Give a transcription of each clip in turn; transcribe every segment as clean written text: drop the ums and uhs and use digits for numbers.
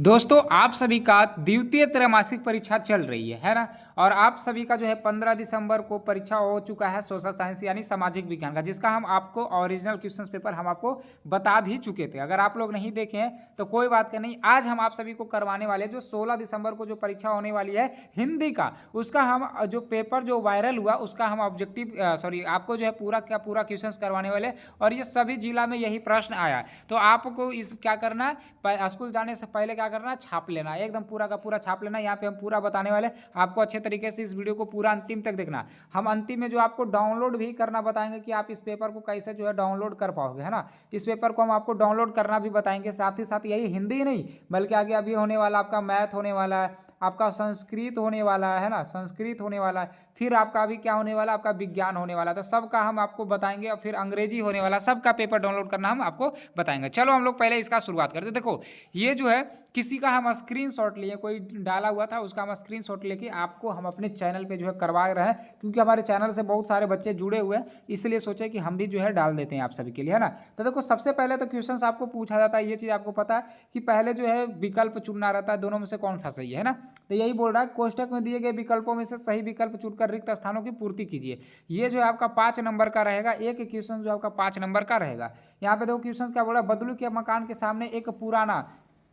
दोस्तों आप सभी का द्वितीय त्रैमासिक परीक्षा चल रही है ना। और आप सभी का जो है 15 दिसंबर को परीक्षा हो चुका है सोशल साइंस यानी सामाजिक विज्ञान का, जिसका हम आपको ओरिजिनल क्वेश्चंस पेपर हम आपको बता भी चुके थे। अगर आप लोग नहीं देखे हैं तो कोई बात नहीं, आज हम आप सभी को करवाने वाले जो 16 दिसंबर को जो परीक्षा होने वाली है हिंदी का, उसका हम जो पेपर जो वायरल हुआ उसका हम ऑब्जेक्टिव आपको जो है पूरा क्वेश्चन करवाने वाले। और ये सभी जिला में यही प्रश्न आया, तो आपको इस क्या करना है, स्कूल जाने से पहले क्या करना है, छाप लेना है, एकदम पूरा का पूरा छाप लेना। यहाँ पे हम पूरा बताने वाले, आपको अच्छे तरीके से इस वीडियो को पूरा अंतिम तक देखना। हम अंतिम में जो आपको डाउनलोड भी करना बताएंगे कि आप इस पेपर को कैसे जो है डाउनलोड कर पाओगे, है ना। इस पेपर को हम आपको डाउनलोड करना भी बताएंगे, साथ ही साथ यही हिंदी ही नहीं बल्कि आगे अभी होने वाला आपका मैथ होने वाला है, आपका संस्कृत होने वाला है ना, संस्कृत होने वाला है, फिर आपका अभी क्या होने वाला, आपका विज्ञान होने वाला है। तो सबका हम आपको बताएंगे, और फिर अंग्रेजी होने वाला, सबका पेपर डाउनलोड करना हम आपको बताएंगे। चलो हम लोग पहले इसका शुरुआत करते। देखो ये जो है किसी का हम स्क्रीनशॉट लिए, कोई डाला हुआ था उसका हम स्क्रीनशॉट लेके आपको हम अपने चैनल पे जो है करवा रहे हैं, क्योंकि हमारे चैनल से बहुत सारे बच्चे जुड़े हुए हैं, इसलिए सोचे कि हम भी जो है डाल देते हैं आप सभी के लिए, है ना। तो देखो सबसे पहले तो क्वेश्चन आपको पूछा जाता है, ये चीज़ आपको पता है कि पहले जो है विकल्प चुनना रहता है, दोनों में से कौन सा सही है ना। तो यही बोल रहा है, कोष्टक में दिए गए विकल्पों में से सही विकल्प चुनकर रिक्त स्थानों की पूर्ति कीजिए। ये जो है आपका 5 नंबर का रहेगा, एक क्वेश्चन जो आपका 5 नंबर का रहेगा। यहाँ पे देखो क्वेश्चन क्या बोला, बदलू के मकान के सामने एक पुराना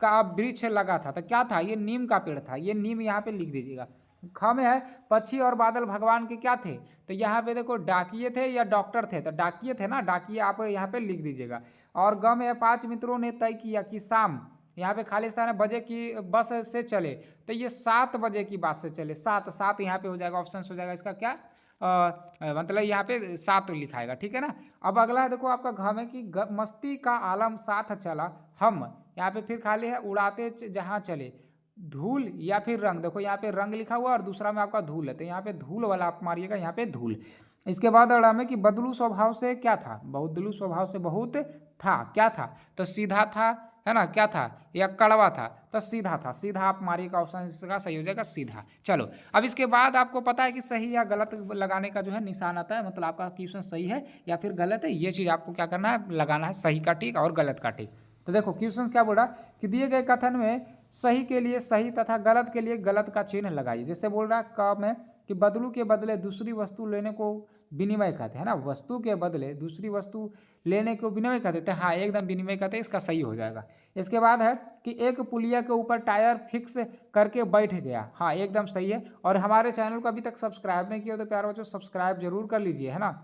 का वृक्ष लगा था, तो क्या था, ये नीम का पेड़ था, ये नीम यहाँ पे लिख दीजिएगा। ख में है पक्षी और बादल भगवान के क्या थे, तो यहाँ पे देखो डाकिये थे या डॉक्टर थे, तो डाकिये थे ना, डाकिये आप यहाँ पे लिख दीजिएगा। और ग में है 5 मित्रों ने तय किया कि शाम, यहाँ पे खाली स्थान है, बजे की बस से चले, तो ये 7 बजे की बस से चले, 7 यहाँ पे हो जाएगा, ऑप्शन हो जाएगा इसका क्या, मतलब यहाँ पे 7 लिखाएगा, ठीक है ना। अब अगला है देखो आपका घ में कि मस्ती का आलम साथ चला हम, यहाँ पे फिर खाली है उड़ाते जहाँ चले, धूल या फिर रंग, देखो यहाँ पे रंग लिखा हुआ और दूसरा में आपका धूल है, तो यहाँ पे धूल वाला आप मारिएगा, यहाँ पे धूल। इसके बाद अड़ा में कि बदलू स्वभाव से क्या था, बदलू स्वभाव से बहुत था, क्या था, तो सीधा था, है ना, क्या था, या कड़वा था, तो सीधा था, सीधा आप मारिएगा, ऑप्शन इसका सही हो जाएगा सीधा। चलो अब इसके बाद आपको पता है कि सही या गलत लगाने का जो है निशान आता है, मतलब आपका क्वेश्चन सही है या फिर गलत है, ये चीज़ आपको क्या करना है, लगाना है, सही का टिक और गलत का टिक। तो देखो क्वेश्चन क्या बोल रहा कि दिए गए कथन में सही के लिए सही तथा गलत के लिए गलत का चिन्ह लगाइए। जैसे बोल रहा क में कि बदलू के बदले दूसरी वस्तु लेने को विनिमय कहते हैं ना, वस्तु के बदले दूसरी वस्तु लेने को विनिमय कहते हैं, हाँ एकदम विनिमय कहते हैं, इसका सही हो जाएगा। इसके बाद है कि एक पुलिया के ऊपर टायर फिक्स करके बैठ गया, हाँ एकदम सही है। और हमारे चैनल को अभी तक सब्सक्राइब नहीं किया तो प्यारे बच्चों सब्सक्राइब जरूर कर लीजिए, है ना,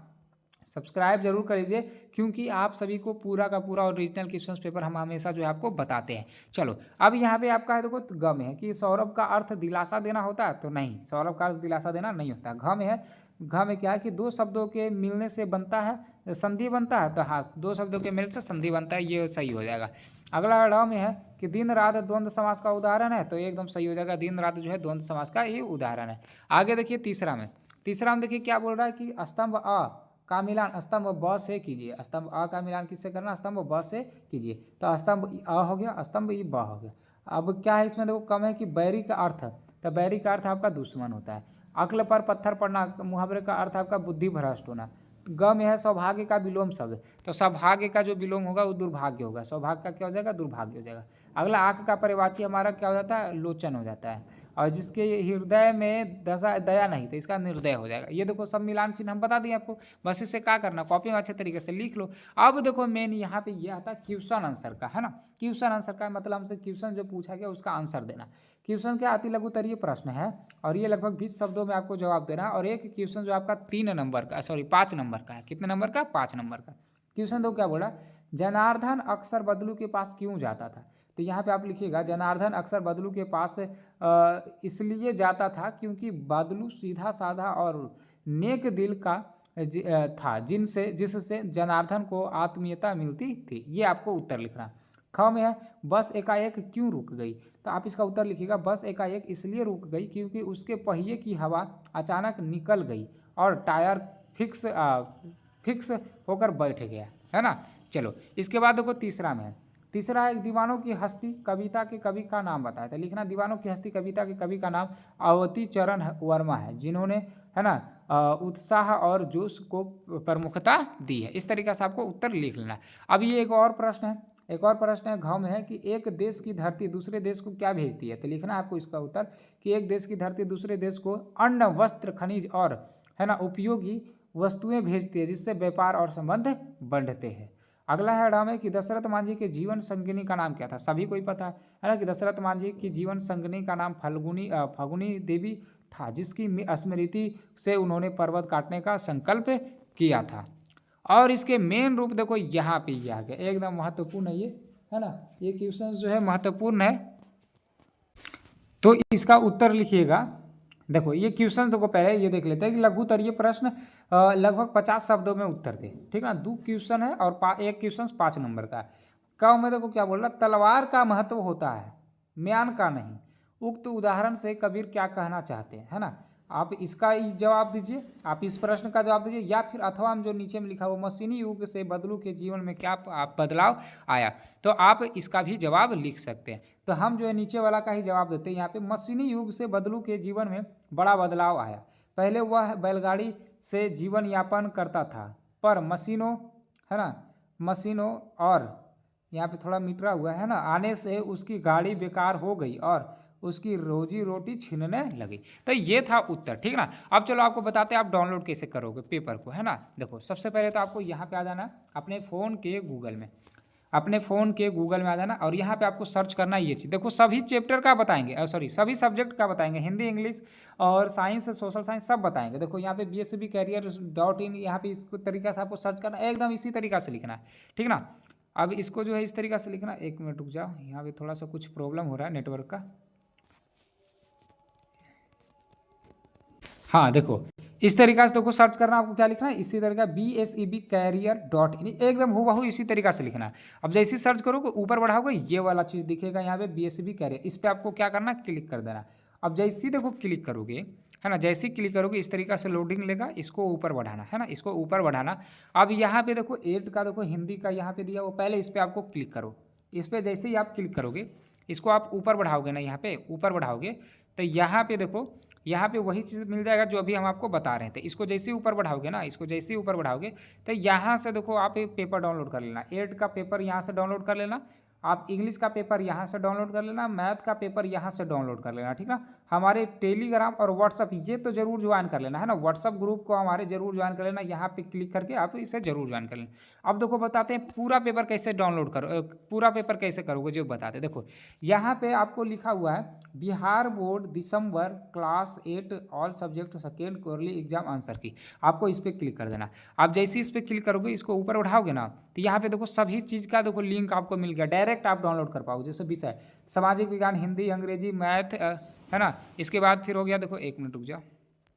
सब्सक्राइब जरूर कर लीजिए, क्योंकि आप सभी को पूरा का पूरा ओरिजिनल क्वेश्चन पेपर हम हमेशा जो है आपको बताते हैं। चलो अब यहाँ पे आपका है देखो ग में है कि सौरभ का अर्थ दिलासा देना होता है, तो नहीं, सौरभ का अर्थ दिलासा देना नहीं होता। घ में है, घ में क्या है कि 2 शब्दों के मिलने से बनता है संधि बनता है, तो हाँ 2 शब्दों के मिलने से संधि बनता है, ये सही हो जाएगा। अगला ड़ में है कि दिन रात द्वंद्व समास का उदाहरण है, तो एकदम सही हो जाएगा, दिन रात जो है द्वंद्व समास का ये उदाहरण है। आगे देखिए तीसरा में देखिए क्या बोल रहा है कि स्तंभ अ का मिलान स्तंभ ब से कीजिए, स्तंभ अ का मिलान किससे करना, स्तंभ ब से कीजिए, तो स्तंभ अ हो गया, स्तंभ ई ब हो गया। अब क्या है इसमें देखो कम है कि बैरी का अर्थ, तो बैरी का अर्थ आपका दुश्मन होता है। अक्ल पर पत्थर पड़ना, मुहावरे का अर्थ आपका बुद्धि भ्रष्ट होना। ग में है सौभाग्य का विलोम शब्द, तो सौभाग्य का जो विलोम होगा वो दुर्भाग्य होगा, सौभाग्य का क्या हो जाएगा, दुर्भाग्य हो जाएगा। अगला आँख का परिवाची हमारा क्या हो जाता है, लोचन हो जाता है। और जिसके हृदय में दया नहीं, तो इसका निर्दय हो जाएगा। ये देखो सब मिलान चिन्ह हम बता दिए आपको, बस इसे क्या करना, कॉपी में अच्छे तरीके से लिख लो। अब देखो मेन यहाँ पे ये आता है क्वेश्चन आंसर का, है ना। क्वेश्चन आंसर का मतलब हमसे क्वेश्चन जो पूछा गया उसका आंसर देना। क्वेश्चन क्या अति लघु उत्तरीय प्रश्न है, और ये लगभग 20 शब्दों में आपको जवाब देना है। और एक क्वेश्चन जो आपका 3 नंबर का, 5 नंबर का है, कितने नंबर का, 5 नंबर का क्वेश्चन। तो क्या बोला, जनार्दन अक्सर बदलू के पास क्यों जाता था, तो यहाँ पे आप लिखिएगा जनार्दन अक्सर बदलू के पास इसलिए जाता था क्योंकि बदलू सीधा साधा और नेक दिल का था, जिससे जनार्दन को आत्मीयता मिलती थी। ये आपको उत्तर लिखना। ख में है बस एकाएक क्यों रुक गई, तो आप इसका उत्तर लिखिएगा बस एकाएक इसलिए रुक गई क्योंकि उसके पहिए की हवा अचानक निकल गई और टायर फिक्स होकर बैठ गया, है ना। चलो इसके बाद देखो तीसरा में है, तीसरा है दीवानों की हस्ती कविता के कवि का नाम बताया था। लिखना दीवानों की हस्ती कविता के कवि का नाम अवती चरण वर्मा है, जिन्होंने, है ना, उत्साह और जोश को प्रमुखता दी है। इस तरीके से आपको उत्तर लिख लेना। अब ये एक और प्रश्न है, एक और प्रश्न है घ में है कि एक देश की धरती दूसरे देश को क्या भेजती है। तो लिखना है आपको इसका उत्तर कि एक देश की धरती दूसरे देश को अन्न, वस्त्र, खनिज और है ना उपयोगी वस्तुएं भेजती है, जिससे व्यापार और संबंध बढ़ते हैं। अगला है ड में कि दशरथ मांझी के जीवन संगिनी का नाम क्या था। सभी को ही पता है ना कि दशरथ मांझी की जीवन संगिनी का नाम फल्गुनी देवी था, जिसकी स्मृति से उन्होंने पर्वत काटने का संकल्प किया था। और इसके मेन रूप देखो यहाँ पे ये आ गया, एकदम महत्वपूर्ण है ये, है ना। ये क्वेश्चन जो है महत्वपूर्ण है, तो इसका उत्तर लिखिएगा। देखो ये क्वेश्चन देखो पहले ये देख लेते हैं कि लघुत्तरीय प्रश्न लगभग 50 शब्दों में उत्तर दे, ठीक ना। 2 क्वेश्चन है और एक क्वेश्चन 5 नंबर का है। क में देखो क्या बोल रहा, तलवार का महत्व होता है, म्यान का नहीं। उक्त उदाहरण से कबीर क्या कहना चाहते हैं, है ना। आप इसका जवाब दीजिए, आप इस प्रश्न का जवाब दीजिए, या फिर अथवा जो नीचे में लिखा हुआ मशीनी युग से बदलू के जीवन में क्या बदलाव आया, तो आप इसका भी जवाब लिख सकते हैं। तो हम जो है नीचे वाला का ही जवाब देते हैं। यहाँ पे मशीनी युग से बदलू के जीवन में बड़ा बदलाव आया। पहले वह बैलगाड़ी से जीवन यापन करता था, पर मशीनों, है ना, मशीनों और यहाँ पे थोड़ा मिटरा हुआ है ना, आने से उसकी गाड़ी बेकार हो गई और उसकी रोजी रोटी छीनने लगी। तो ये था उत्तर, ठीक ना। अब चलो आपको बताते हैं आप डाउनलोड कैसे करोगे पेपर को, है ना। देखो सबसे पहले तो आपको यहाँ पे आ जाना अपने फ़ोन के गूगल में, अपने फ़ोन के गूगल में आ जाना और यहाँ पे आपको सर्च करना ये चीज़। देखो सभी चैप्टर का बताएंगे, सॉरी सभी सब्जेक्ट का बताएंगे, हिंदी, इंग्लिश और साइंस, सोशल साइंस सब बताएंगे। देखो यहाँ पे BSCBcareer.in, यहाँ पे इस तरीका से आपको सर्च करना, एकदम इसी तरीका से लिखना है, ठीक ना। अब इसको जो है इस तरीका से लिखना। 1 मिनट रुक जाओ, यहाँ पे थोड़ा सा कुछ प्रॉब्लम हो रहा है नेटवर्क का। हाँ देखो इस तरीका से देखो सर्च करना, आपको क्या लिखना है, इसी तरीका BSCBcareer.in, एकदम हूबहू इसी तरीका से लिखना है। अब जैसे सर्च करोगे ऊपर बढ़ाओगे ये वाला चीज़ दिखेगा यहाँ पे BSCB कैरियर, इस पर आपको क्या करना, क्लिक कर देना। अब जैसे देखो क्लिक करोगे, है ना, जैसे क्लिक करोगे इस तरीका से लोडिंग लेगा, इसको ऊपर बढ़ाना, है ना, इसको ऊपर बढ़ाना। अब यहाँ पे देखो एड का देखो हिंदी का यहाँ पे दिया वो, पहले इस पर आपको क्लिक करो। इस पर जैसे ही आप क्लिक करोगे इसको आप ऊपर बढ़ाओगे ना, यहाँ पे ऊपर बढ़ाओगे तो यहाँ पे देखो यहाँ पे वही चीज़ मिल जाएगा जो अभी हम आपको बता रहे थे। इसको जैसे ही ऊपर बढ़ाओगे ना, इसको जैसे ही ऊपर बढ़ाओगे तो यहाँ से देखो आप एक पेपर डाउनलोड कर लेना, एड का पेपर यहाँ से डाउनलोड कर लेना, आप इंग्लिश का पेपर यहाँ से डाउनलोड कर लेना, मैथ का पेपर यहाँ से डाउनलोड कर लेना, ठीक ना। हमारे टेलीग्राम और व्हाट्सअप ये तो जरूर ज्वाइन कर लेना, है ना, व्हाट्सअप ग्रुप को हमारे जरूर ज्वाइन कर लेना, यहाँ पे क्लिक करके आप इसे जरूर ज्वाइन कर लेना। अब देखो बताते हैं पूरा पेपर कैसे डाउनलोड करो, पूरा पेपर कैसे करोगे जो बताते। देखो यहाँ पे आपको लिखा हुआ है बिहार बोर्ड दिसंबर class 8 all subject second quarterly exam answer key, आपको इस पर क्लिक कर देना। आप जैसे इस पर क्लिक करोगे, इसको ऊपर उठाओगे ना, तो यहाँ पे देखो सभी चीज़ का देखो लिंक आपको मिल गया, डायरेक्ट आप डाउनलोड कर पाओगे। जैसे विषय सामाजिक विज्ञान, हिंदी, अंग्रेजी, मैथ, है ना। इसके बाद फिर हो गया, देखो 1 मिनट रुक जाओ,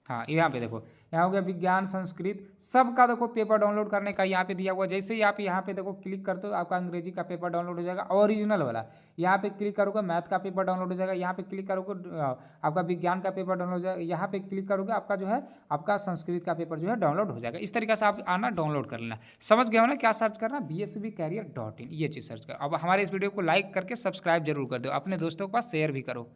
हाँ यहाँ पे देखो यहाँ हो गया विज्ञान, संस्कृत, सबका देखो पेपर डाउनलोड करने का यहाँ पे दिया हुआ। जैसे ही आप यहाँ पे देखो क्लिक करते हो आपका अंग्रेजी का पेपर डाउनलोड हो जाएगा ओरिजिनल वाला। यहाँ पे क्लिक करोगे मैथ का पेपर डाउनलोड हो जाएगा, यहाँ पे क्लिक करोगे आपका विज्ञान का पेपर डाउनलोड हो जाएगा, यहाँ पे क्लिक करोगे आपका जो है आपका संस्कृत का पेपर जो है डाउनलोड हो जाएगा। इस तरीके से आप आना डाउनलोड कर लेना। समझ गए हो ना क्या सर्च करना, BSCBcareer.in ये चीज़ सर्च कर। अब हमारे इस वीडियो को लाइक करके सब्सक्राइब जरूर कर दो, अपने दोस्तों के पास शेयर भी करो।